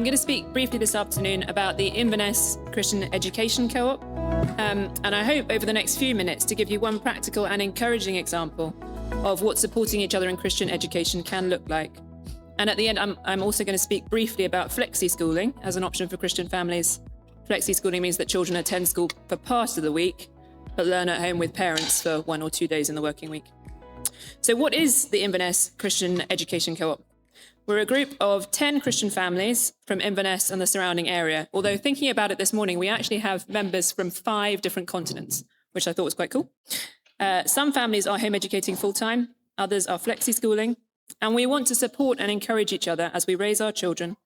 I'm going to speak briefly this afternoon about the Inverness Christian Education Co-op, and I hope over the next few minutes to give you one practical and encouraging example of what supporting each other in Christian education can look like. And at the end, I'm also going to speak briefly about flexi-schooling as an option for Christian families. Flexi-schooling means that children attend school for part of the week, but learn at home with parents for 1 or 2 days in the working week. So what is the Inverness Christian Education Co-op? We're a group of 10 Christian families from Inverness and the surrounding area. Although thinking about it this morning, we actually have members from 5 different continents, which I thought was quite cool. Some families are home educating full-time, others are flexi-schooling, and we want to support and encourage each other as we raise our children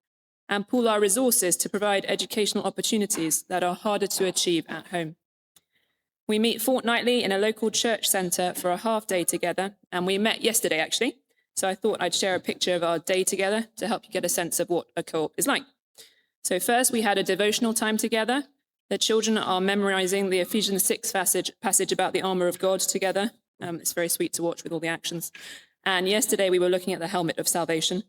and pool our resources to provide educational opportunities that are harder to achieve at home. We meet fortnightly in a local church centre for a half day together, and we met yesterday actually. So I thought I'd share a picture of our day together to help you get a sense of what a co-op is like. So first we had a devotional time together. The children are memorising the Ephesians 6 passage about the armour of God together. It's very sweet to watch with all the actions. And yesterday we were looking at the helmet of salvation.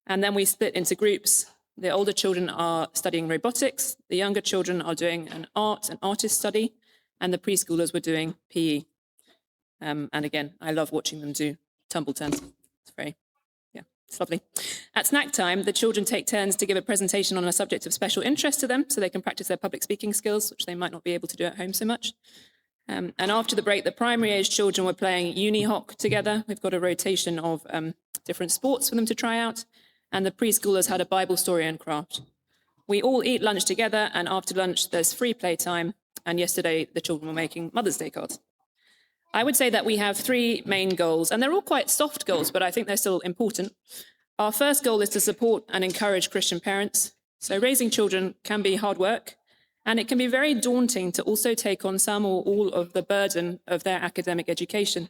And then we split into groups. The older children are studying robotics. The younger children are doing an artist study. And the preschoolers were doing PE. And again, I love watching them do tumble turns. It's lovely. At snack time, the children take turns to give a presentation on a subject of special interest to them so they can practice their public speaking skills, which they might not be able to do at home so much. And after the break, the primary age children were playing uni-hock together. We've got a rotation of different sports for them to try out. And the preschoolers had a Bible story and craft. We all eat lunch together, and after lunch, there's free play time. And yesterday, the children were making Mother's Day cards. I would say that we have 3 main goals, and they're all quite soft goals, but I think they're still important. Our first goal is to support and encourage Christian parents. So raising children can be hard work, and it can be very daunting to also take on some or all of the burden of their academic education.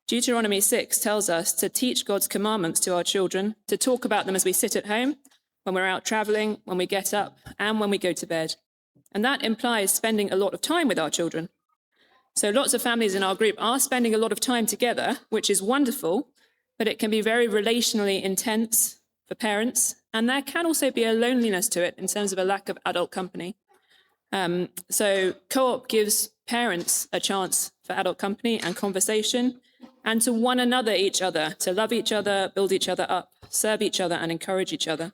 Deuteronomy 6 tells us to teach God's commandments to our children, to talk about them as we sit at home, when we're out traveling, when we get up, and when we go to bed. And that implies spending a lot of time with our children. So lots of families in our group are spending a lot of time together, which is wonderful, but it can be very relationally intense for parents. And there can also be a loneliness to it in terms of a lack of adult company. So co-op gives parents a chance for adult company and conversation, and to one another each other, to love each other, build each other up, serve each other, and encourage each other.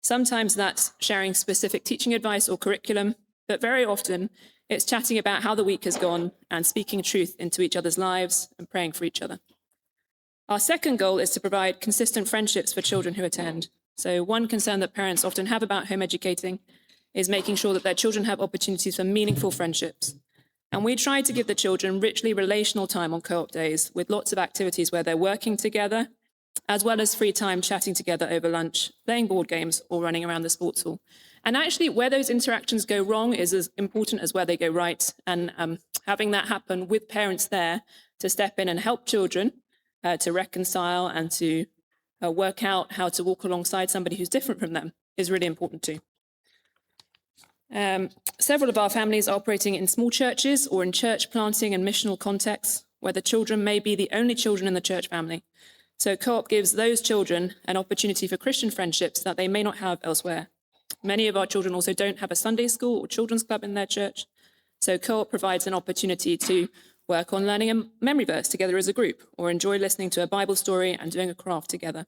Sometimes that's sharing specific teaching advice or curriculum, but very often it's chatting about how the week has gone and speaking truth into each other's lives and praying for each other. Our second goal is to provide consistent friendships for children who attend. So one concern that parents often have about home educating is making sure that their children have opportunities for meaningful friendships. And we try to give the children richly relational time on co-op days with lots of activities where they're working together, as well as free time chatting together over lunch, playing board games or running around the sports hall. And actually, where those interactions go wrong is as important as where they go right. And having that happen with parents there to step in and help children to reconcile and to work out how to walk alongside somebody who's different from them is really important too. Several of our families are operating in small churches or in church planting and missional contexts where the children may be the only children in the church family. So co-op gives those children an opportunity for Christian friendships that they may not have elsewhere. Many of our children also don't have a Sunday school or children's club in their church. So co-op provides an opportunity to work on learning a memory verse together as a group, or enjoy listening to a Bible story and doing a craft together.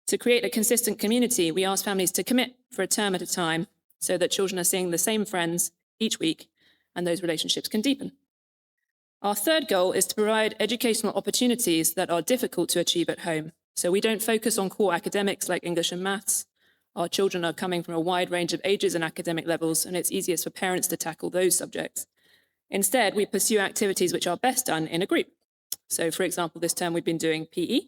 To create a consistent community, we ask families to commit for a term at a time so that children are seeing the same friends each week and those relationships can deepen. Our third goal is to provide educational opportunities that are difficult to achieve at home. So we don't focus on core academics like English and maths. Our children are coming from a wide range of ages and academic levels, and it's easiest for parents to tackle those subjects. Instead, we pursue activities which are best done in a group. So, for example, this term we've been doing PE,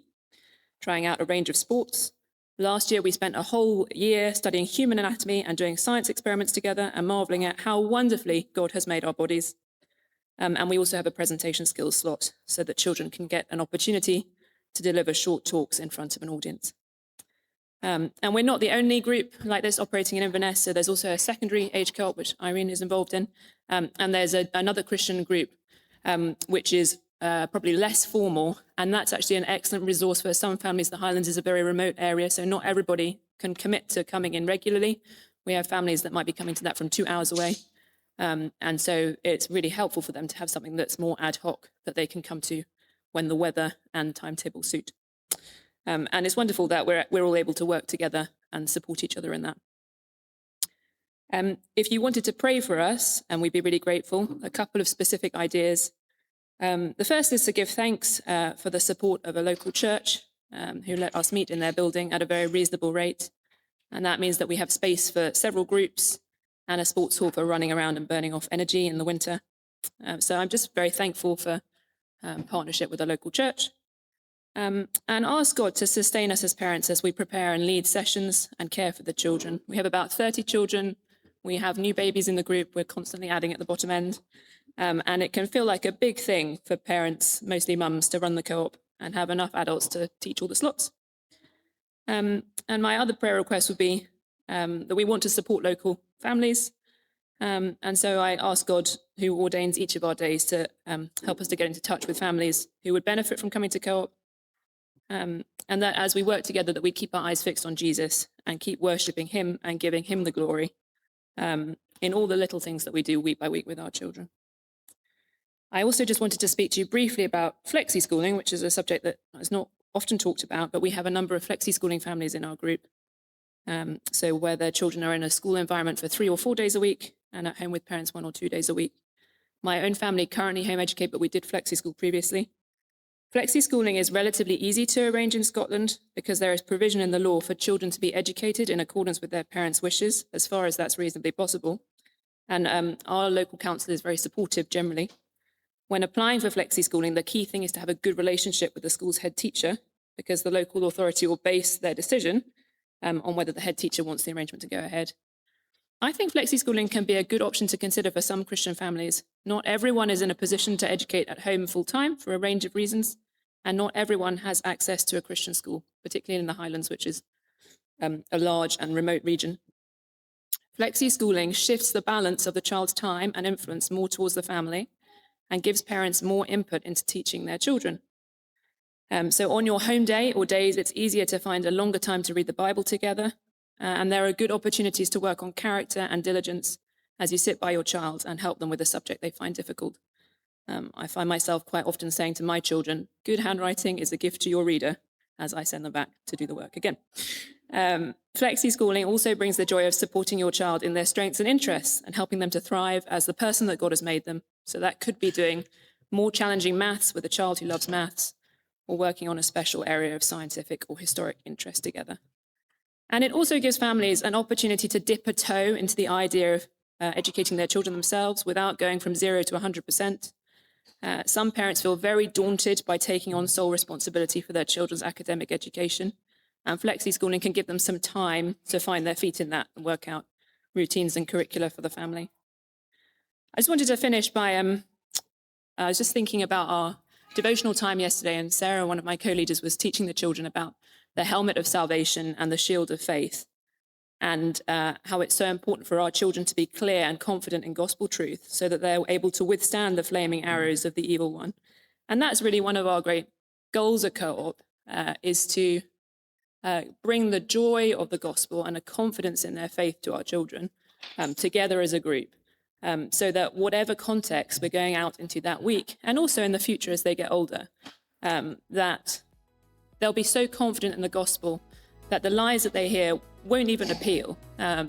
trying out a range of sports. Last year, we spent a whole year studying human anatomy and doing science experiments together and marveling at how wonderfully God has made our bodies. And we also have a presentation skills slot so that children can get an opportunity to deliver short talks in front of an audience. And we're not the only group like this operating in Inverness, so there's also a secondary age co-op, which Irene is involved in, and there's another Christian group, which is probably less formal, and that's actually an excellent resource for some families. The Highlands is a very remote area, so not everybody can commit to coming in regularly. We have families that might be coming to that from 2 hours away. And so it's really helpful for them to have something that's more ad hoc that they can come to when the weather and timetable suit. And it's wonderful that we're all able to work together and support each other in that. If you wanted to pray for us, and we'd be really grateful, a couple of specific ideas. The first is to give thanks for the support of a local church who let us meet in their building at a very reasonable rate. And that means that we have space for several groups and a sports hall for running around and burning off energy in the winter. So I'm just very thankful for partnership with a local church. And ask God to sustain us as parents as we prepare and lead sessions and care for the children. We have about 30 children. We have new babies in the group. We're constantly adding at the bottom end. And it can feel like a big thing for parents, mostly mums, to run the co-op and have enough adults to teach all the slots. And my other prayer request would be that we want to support local families. And so I ask God, who ordains each of our days, to help us to get into touch with families who would benefit from coming to co-op. And that as we work together, that we keep our eyes fixed on Jesus and keep worshipping him and giving him the glory in all the little things that we do week by week with our children. I also just wanted to speak to you briefly about flexi-schooling, which is a subject that is not often talked about, but we have a number of flexi-schooling families in our group. So where their children are in a school environment for 3 or 4 days a week and at home with parents 1 or 2 days a week. My own family currently home educate, but we did flexi-school previously. Flexi-schooling is relatively easy to arrange in Scotland because there is provision in the law for children to be educated in accordance with their parents' wishes, as far as that's reasonably possible. And our local council is very supportive generally. When applying for flexi-schooling, the key thing is to have a good relationship with the school's head teacher, because the local authority will base their decision on whether the head teacher wants the arrangement to go ahead. I think flexi-schooling can be a good option to consider for some Christian families. Not everyone is in a position to educate at home full-time for a range of reasons, and not everyone has access to a Christian school, particularly in the Highlands, which is a large and remote region. Flexi-schooling shifts the balance of the child's time and influence more towards the family and gives parents more input into teaching their children. So on your home day or days, it's easier to find a longer time to read the Bible together. And there are good opportunities to work on character and diligence as you sit by your child and help them with a subject they find difficult. I find myself quite often saying to my children, good handwriting is a gift to your reader, as I send them back to do the work again. Flexi-schooling also brings the joy of supporting your child in their strengths and interests and helping them to thrive as the person that God has made them. So that could be doing more challenging maths with a child who loves maths, or working on a special area of scientific or historic interest together. And it also gives families an opportunity to dip a toe into the idea of educating their children themselves without going from 0 to 100%. Some parents feel very daunted by taking on sole responsibility for their children's academic education, and flexi-schooling can give them some time to find their feet in that and work out routines and curricula for the family. I just wanted to finish by, I was just thinking about our devotional time yesterday, and Sarah, one of my co-leaders, was teaching the children about the helmet of salvation and the shield of faith, and how it's so important for our children to be clear and confident in gospel truth so that they're able to withstand the flaming arrows of the evil one. And that's really one of our great goals at Co-op, is to bring the joy of the gospel and a confidence in their faith to our children together as a group, so that whatever context we're going out into that week, and also in the future as they get older, that they'll be so confident in the gospel that the lies that they hear won't even appeal. I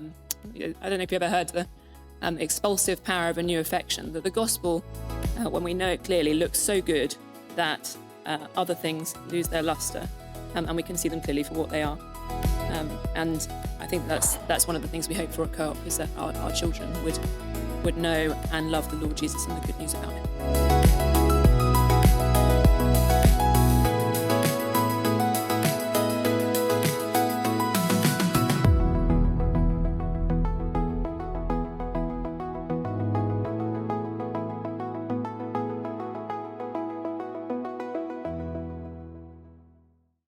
don't know if you've ever heard the expulsive power of a new affection, that the gospel, when we know it clearly, looks so good that other things lose their luster, and we can see them clearly for what they are. And I think that's one of the things we hope for at Co-op, is that our children would know and love the Lord Jesus and the good news about him.